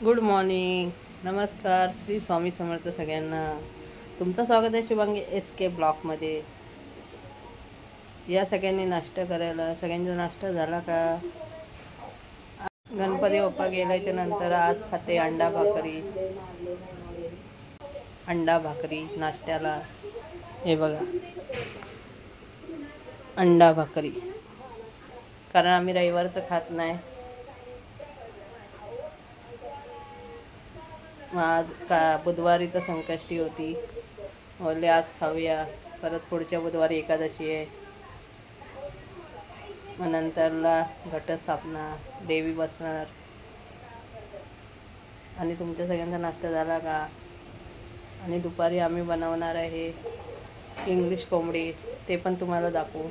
Good morning, नमस्कार, श्री स्वामी समर्थ सगळ्यांना. तुमचं स्वागत आहे शुभांगी SK ब्लॉकमध्ये. या सगळ्यांनी नाश्ता करायला. सगळ्यांचा नाश्ता झाला का? गणपती बाप्पा गेल्याच्या नंतर आज खाते अंडा भाकरी नाश्त्याला. हे बघा, अंडा भाकरी, कारण आम्ही रविवारचं खात नाही. आज बुधवारी तर संकष्टी होती, बोलले आज खाऊया. परत पुढच्या बुधवारी एकादशी आहे, मग नंतरला घटस्थापना, देवी बसणार. आणि तुमच्या सगळ्यांचा नाश्ता झाला का? आणि दुपारी आम्ही बनवणार आहे इंग्लिश कोंबडी, ते पण तुम्हाला दाखवू.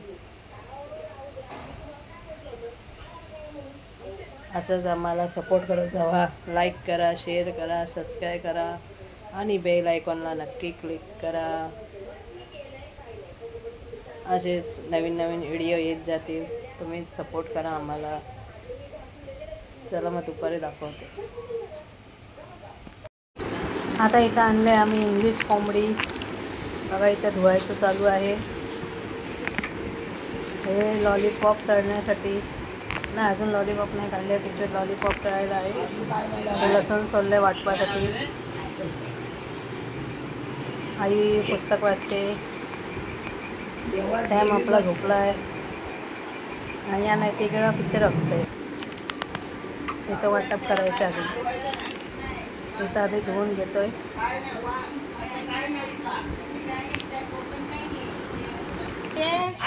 असंच आम्हाला सपोर्ट करत जावा. लाईक करा, शेअर करा, सबस्क्राईब करा आणि बेल आयकॉनला नक्की क्लिक करा. असेच नवीन नवीन व्हिडिओ येत जातील. तुम्ही सपोर्ट करा आम्हाला. चला मग दुपारी दाखवते. आता इथं आणले आम्ही इंग्लिश कोंबडी. बघा, इथं धुवायचं चालू आहे. हे लॉलीपॉप तळण्यासाठी ना, अजून लॉलीपॉप नाही काढले. तिथे लॉलीपॉप तळायला आहे. लसूण सोलले वाटपासाठी. आई पुस्तक वाचते. सॅम आपला झोपला आहे आणि या नैतिकेला पिक्चर बघतोय. इथं वाटप करायचं आधी. इथं आधी धुवून घेतोय.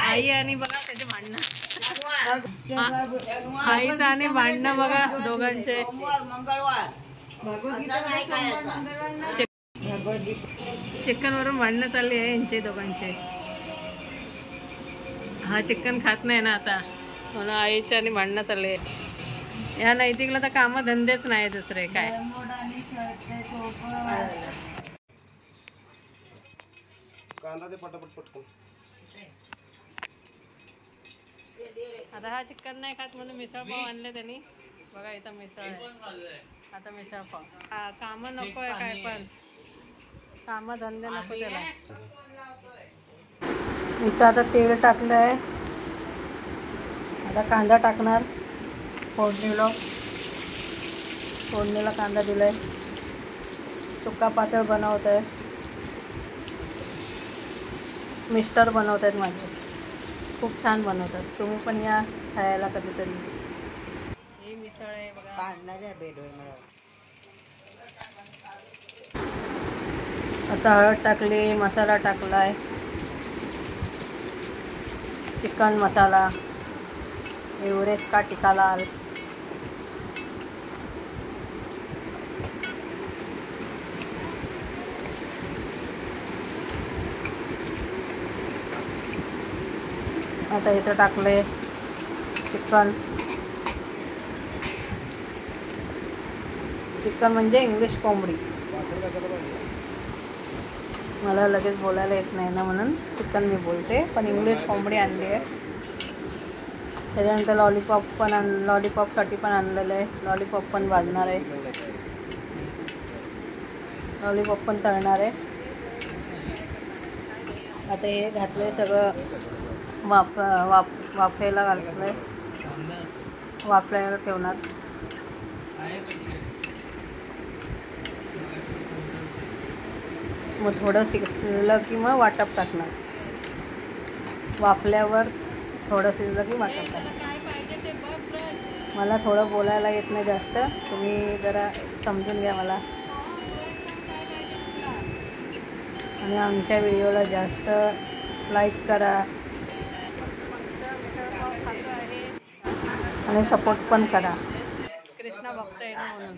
आई आणि बघा त्याचे भांडणं. आईचं आणि भांडणं बघा दोघांचे. चिकन वरून भांडणं चालली आहे यांचे दोघांचे. हा चिकन खात नाही ना आता, म्हणून आईच्या आणि भांडणं चालले. या नैतिकला तर काम धंदेच नाही दुसरे काय. आता हा चिकन नाही खात म्हणून मिसळ पाव आणले त्यांनी. बघा इथं मिसळ आहे. आता मिसळ पाव. कामं नको आहे काय, पण कामं धंदे नको त्याला. इथं आता तेल टाकलं आहे. आता कांदा टाकणार. फोडणीला कांदा दिलाय. सुक्का पातळ बनवत आहे. मिस्टर बनवत आहेत माझे, खूप छान बनवतात. तुम्ही पण या खायला कधीतरी. ही मिसळ आहे बघा. आता हळद टाकली, मसाला टाकलाय, चिकन मसाला, एव्हरेस्ट का टिक्का लाल. आता इथं टाकले चिकन म्हणजे इंग्लिश कोंबडी. मला लगेच बोलायला येत नाही ना, म्हणून चिकन मी बोलते, पण इंग्लिश कोंबडी आणली आहे. त्याच्यानंतर लॉलीपॉपसाठी पण आणलेलं आहे. लॉलीपॉप पण भाजणार आहे. लॉलीपॉप पण तळणार आहे. आता हे घातलंय सगळं. वाफायला घातलंय. वाफायला ठेवणार. मग थोडं शिजलं की मग वाटप टाकणार. वाफल्यावर थोडं शिजलं की वाटप टाकणार. मला थोडं बोलायला येत नाही जास्त, तुम्ही जरा समजून घ्या मला. आणि आमच्या व्हिडिओला जास्त लाईक करा आणि सपोर्ट पण करा. कृष्णा भक्त आहे ना म्हणून.